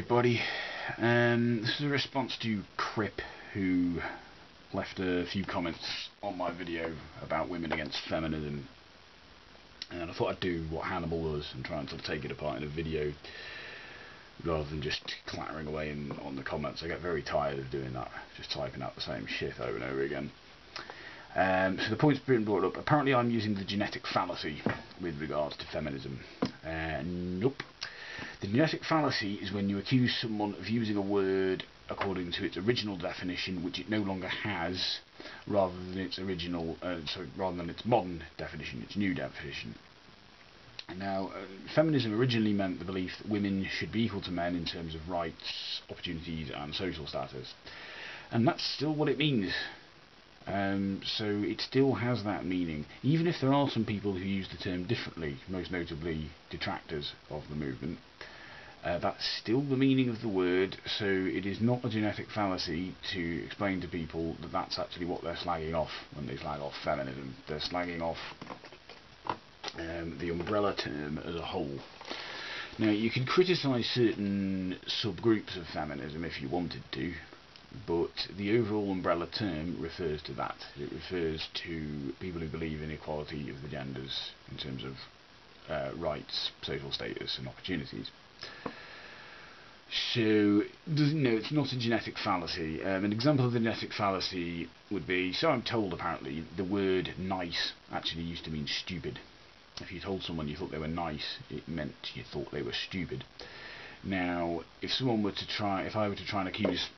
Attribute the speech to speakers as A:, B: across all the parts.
A: everybody. This is a response to Krip, who left a few comments on my video about women against feminism, and I thought I'd do what Hannibal does and try and sort of take it apart in a video rather than just clattering away on the comments. I get very tired of doing that, just typing out the same shit over and over again. So the point's been brought up. Apparently I'm using the genetic fallacy with regards to feminism. Nope. The genetic fallacy is when you accuse someone of using a word according to its original definition, which it no longer has, rather than its modern definition, its new definition. Now, feminism originally meant the belief that women should be equal to men in terms of rights, opportunities and social status. And that's still what it means. So it still has that meaning, even if there are some people who use the term differently, most notably detractors of the movement. That's still the meaning of the word, so it is not a genetic fallacy to explain to people that that's actually what they're slagging off when they slag off feminism. They're slagging off the umbrella term as a whole. Now, you can criticise certain subgroups of feminism if you wanted to, but the overall umbrella term refers to that. It refers to people who believe in equality of the genders in terms of rights, social status and opportunities. So, it's not a genetic fallacy. An example of the genetic fallacy would be, so I'm told apparently, the word nice actually used to mean stupid. If you told someone you thought they were nice, it meant you thought they were stupid. Now, if I were to try and accuse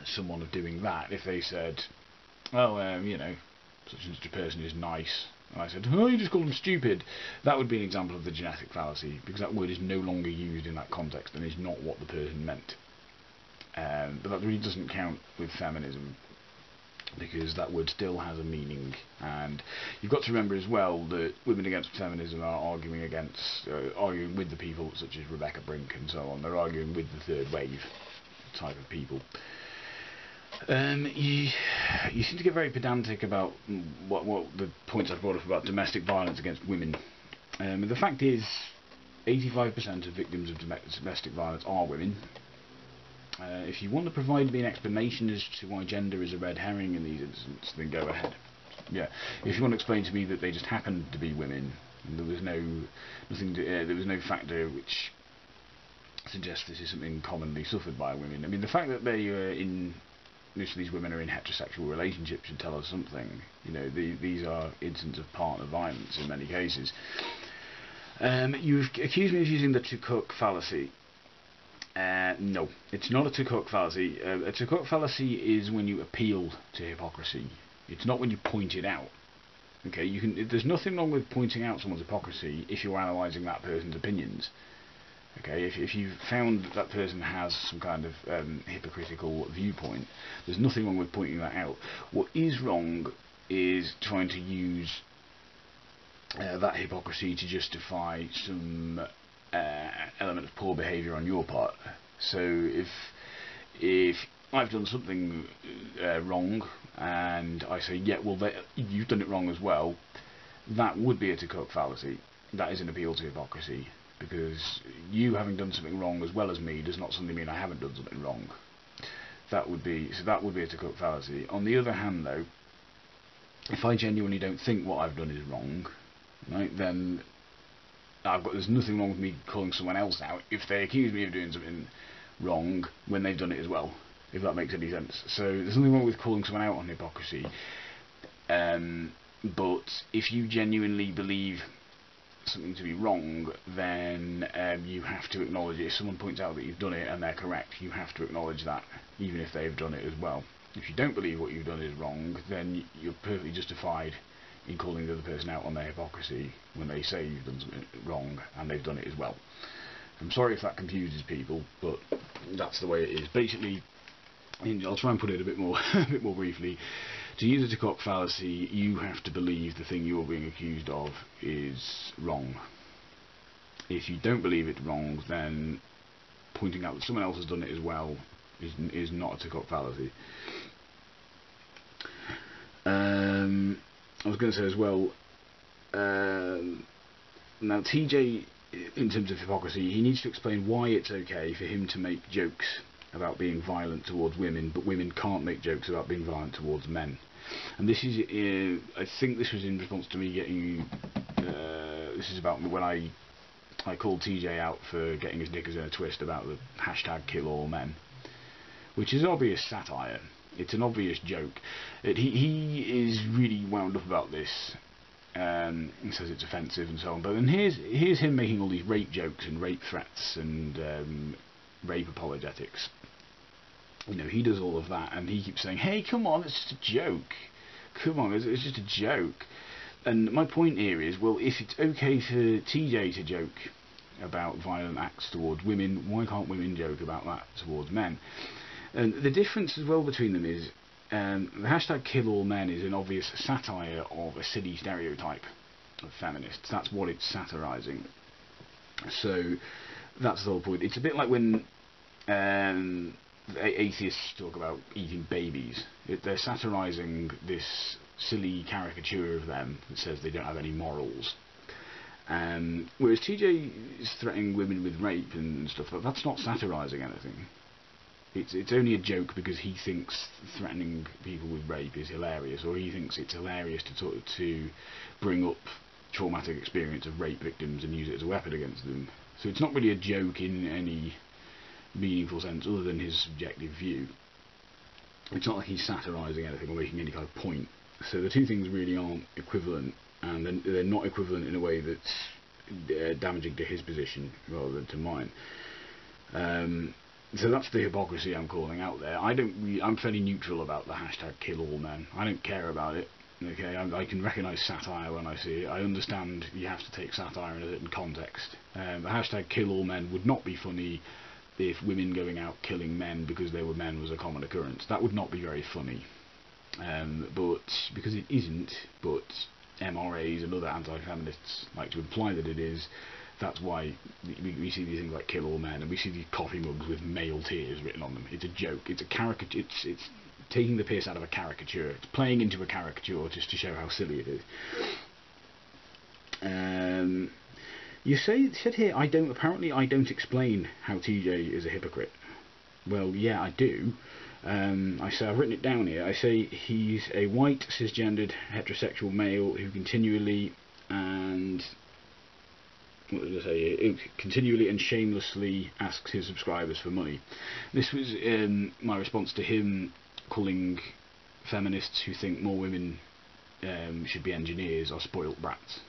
A: someone of doing that, if they said, well, such and such a person is nice, and I said, oh, you just call them stupid, that would be an example of the genetic fallacy, because that word is no longer used in that context and is not what the person meant. But that really doesn't count with feminism, because that word still has a meaning. And you've got to remember as well that women against feminism are arguing with the people such as Rebecca Brink and so on. They're arguing with the third wave type of people. You seem to get very pedantic about what the points I've brought up about domestic violence against women. The fact is, 85% of victims of domestic violence are women. If you want to provide me an explanation as to why gender is a red herring in these instances, then go ahead. Yeah, if you want to explain to me that they just happened to be women, and there was no factor which suggests this is something commonly suffered by women. I mean, the fact that most of these women are in heterosexual relationships should tell us something. These are instances of partner violence in many cases. You've accused me of using the To Krip fallacy. No, it's not a To Krip fallacy. A To Krip fallacy is when you appeal to hypocrisy. It's not when you point it out. Okay, there's nothing wrong with pointing out someone's hypocrisy if you're analysing that person's opinions. Okay, if you've found that person has some kind of hypocritical viewpoint, there's nothing wrong with pointing that out. What is wrong is trying to use that hypocrisy to justify some element of poor behaviour on your part. So if I've done something wrong and I say, yeah, well, you've done it wrong as well, that would be a To Krip fallacy. That is an appeal to hypocrisy, because you having done something wrong as well as me does not suddenly mean I haven't done something wrong. That would be a To Krip fallacy. On the other hand, though, if I genuinely don't think what I've done is wrong, right, then there's nothing wrong with me calling someone else out if they accuse me of doing something wrong when they've done it as well, if that makes any sense. So there's nothing wrong with calling someone out on hypocrisy, but if you genuinely believe something to be wrong, then you have to acknowledge it. If someone points out that you've done it and they're correct, you have to acknowledge that, even if they've done it as well. If you don't believe what you've done is wrong, then you're perfectly justified in calling the other person out on their hypocrisy when they say you've done something wrong and they've done it as well. I'm sorry if that confuses people, but that's the way it is. Basically, I'll try and put it a bit more briefly. To use a To Krip fallacy, you have to believe the thing you're being accused of is wrong. If you don't believe it's wrong, then pointing out that someone else has done it as well is not a To Krip fallacy. I was going to say as well, now TJ in terms of hypocrisy, he needs to explain why it's okay for him to make jokes about being violent towards women, but women can't make jokes about being violent towards men. And this is, I think this was in response to me getting, this is about when I called TJ out for getting his knickers in a twist about the hashtag kill all men, which is obvious satire. It's an obvious joke. He is really wound up about this. He says it's offensive and so on. But then here's him making all these rape jokes and rape threats and rape apologetics. You know, he does all of that, and he keeps saying, "Hey, come on, it's just a joke. Come on, it's just a joke." And my point here is, well, if it's okay for TJ to joke about violent acts towards women, why can't women joke about that towards men? And the difference as well between them is, the hashtag kill all men is an obvious satire of a silly stereotype of feminists. That's what it's satirising. So that's the whole point. It's a bit like when atheists talk about eating babies. They're satirising this silly caricature of them that says they don't have any morals. Whereas TJ is threatening women with rape and stuff, that's not satirising anything. It's only a joke because he thinks threatening people with rape is hilarious, or he thinks it's hilarious to bring up traumatic experience of rape victims and use it as a weapon against them. So it's not really a joke in any meaningful sense other than his subjective view. It's not like he's satirising anything or making any kind of point. So the two things really aren't equivalent, and they're not equivalent in a way that's damaging to his position rather than to mine. So that's the hypocrisy I'm calling out there. I'm fairly neutral about the hashtag kill all men. I don't care about it. Okay, I can recognise satire when I see it. I understand you have to take satire in a certain context. The hashtag kill all men would not be funny if women going out killing men because they were men was a common occurrence. That would not be very funny. But because it isn't, but MRAs and other anti-feminists like to imply that it is, that's why we see these things like kill all men, and we see these coffee mugs with male tears written on them. It's a joke. It's a caricature. It's taking the piss out of a caricature. It's playing into a caricature just to show how silly it is. You said here, apparently I don't explain how TJ is a hypocrite. Well, yeah, I do. I say, I've written it down here. I say he's a white, cisgendered, heterosexual male who continually and shamelessly asks his subscribers for money. This was my response to him calling feminists who think more women should be engineers are spoilt brats.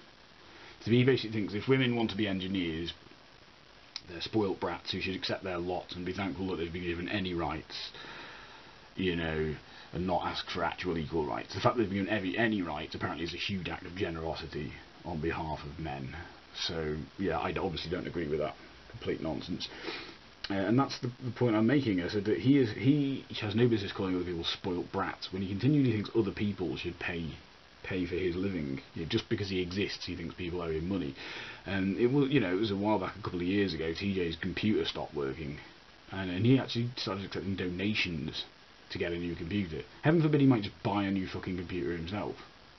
A: So he basically thinks if women want to be engineers, they're spoilt brats who should accept their lot and be thankful that they've been given any rights, you know, and not ask for actual equal rights. The fact that they've been given any rights apparently is a huge act of generosity on behalf of men. So yeah, I obviously don't agree with that. Complete nonsense. And that's the point I'm making. I said that he has no business calling other people spoilt brats when he continually thinks other people should pay for his living. Just because he exists, he thinks people owe him money. And it was a while back, a couple of years ago, TJ's computer stopped working, and he actually started accepting donations to get a new computer. Heaven forbid he might just buy a new fucking computer himself.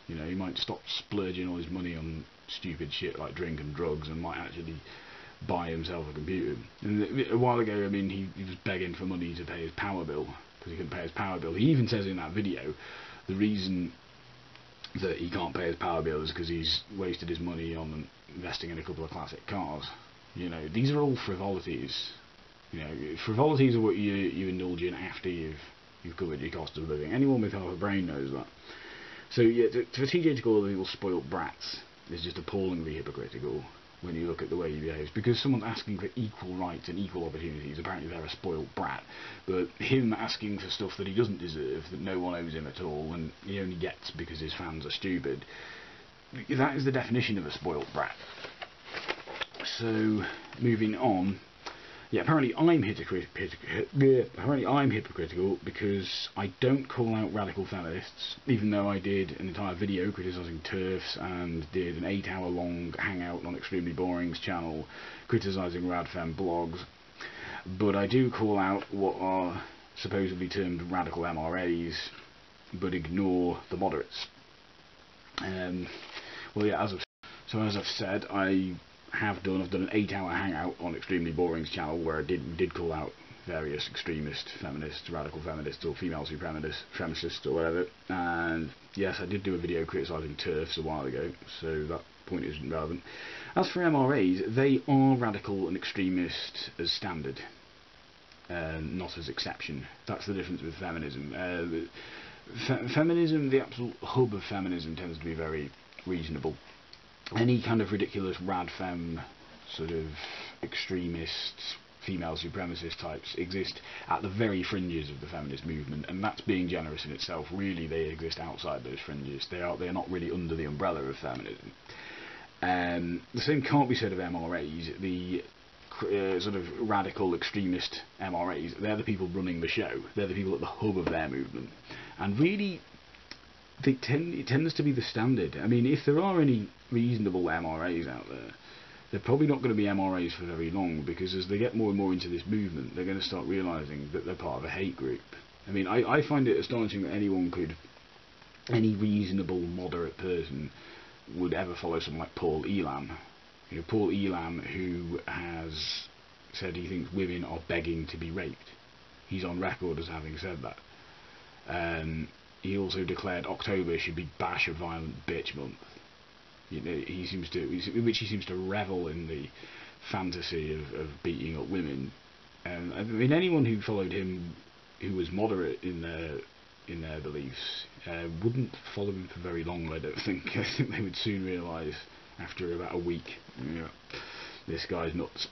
A: You know, he might stop splurging all his money on stupid shit like drink and drugs and might actually buy himself a computer. And a while ago, I mean, he was begging for money to pay his power bill because he couldn't pay his power bill. He even says in that video the reason that he can't pay his power bill is because he's wasted his money on investing in a couple of classic cars. You know, these are all frivolities. You know, frivolities are what you indulge in after you've covered your cost of living. Anyone with half a brain knows that. So yeah, for TJ to call other people spoilt brats is just appallingly hypocritical when you look at the way he behaves, because someone's asking for equal rights and equal opportunities, apparently they're a spoilt brat, but him asking for stuff that he doesn't deserve, that no one owes him at all, and he only gets because his fans are stupid, that is the definition of a spoilt brat. So, moving on, yeah, apparently I'm hypocritical because I don't call out radical feminists, even though I did an entire video criticising TERFs and did an 8-hour-long hangout on Extremely Boring's channel criticising radfem blogs. But I do call out what are supposedly termed radical MRAs, but ignore the moderates. Well, yeah, as I've said, I I've done an 8-hour hangout on Extremely Boring's channel where I did call out various extremist feminists, radical feminists, or female supremacists, or whatever. And yes, I did do a video criticising TERFs a while ago, so that point isn't relevant. As for MRAs, they are radical and extremist as standard, not as exception. That's the difference with feminism. Feminism, the absolute hub of feminism, tends to be very reasonable. Any kind of ridiculous radfem, sort of extremists, female supremacist types exist at the very fringes of the feminist movement, and that's being generous in itself. Really, they exist outside those fringes. They are not really under the umbrella of feminism. The same can't be said of MRAs. The sort of radical extremist MRAs, they're the people running the show. They're the people at the hub of their movement, and really it tends to be the standard. I mean, if there are any reasonable MRAs out there, they're probably not going to be MRAs for very long, because as they get more and more into this movement, they're going to start realising that they're part of a hate group. I mean, I find it astonishing that any reasonable, moderate person would ever follow someone like Paul Elam. You know, Paul Elam, who has said he thinks women are begging to be raped. He's on record as having said that. He also declared October should be Bash a Violent Bitch Month. You know, he seems to revel in the fantasy of beating up women. I mean, anyone who followed him, who was moderate in their beliefs, wouldn't follow him for very long. I don't think. I think they would soon realise after about a week, you know, this guy's nuts.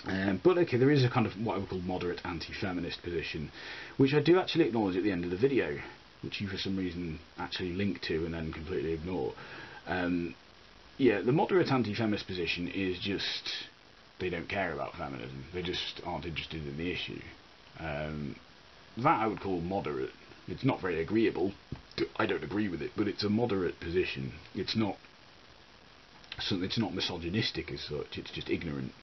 A: But okay, there is a kind of what I would call moderate anti-feminist position, which I do actually acknowledge at the end of the video, which you for some reason actually link to and then completely ignore. Yeah, the moderate anti-feminist position is just they don't care about feminism. They just aren't interested in the issue. That I would call moderate. It's not very agreeable. I don't agree with it, but it's a moderate position. It's not misogynistic as such. It's just ignorant.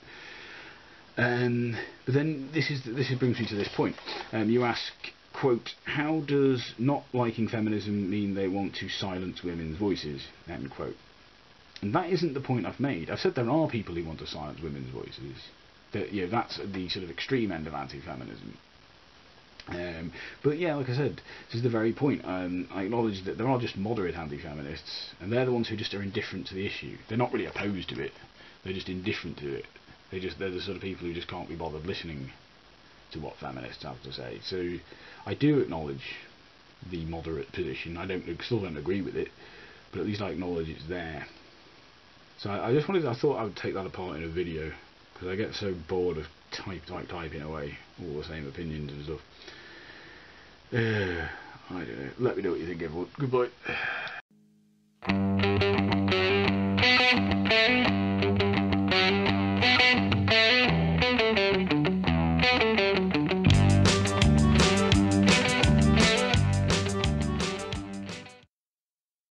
A: But then this brings me to this point. You ask, quote, how does not liking feminism mean they want to silence women's voices, end quote. And that isn't the point I've made. I've said there are people who want to silence women's voices. That, you know, that's the sort of extreme end of anti-feminism. But yeah, like I said, this is the very point. I acknowledge that there are just moderate anti-feminists, and they're the ones who just are indifferent to the issue. They're not really opposed to it. They're just indifferent to it. They're the sort of people who just can't be bothered listening to what feminists have to say. So I do acknowledge the moderate position. I still don't agree with it, but at least I acknowledge it's there. So I thought I would take that apart in a video, because I get so bored of typing away all the same opinions and stuff. I don't know. Let me know what you think, everyone. Goodbye.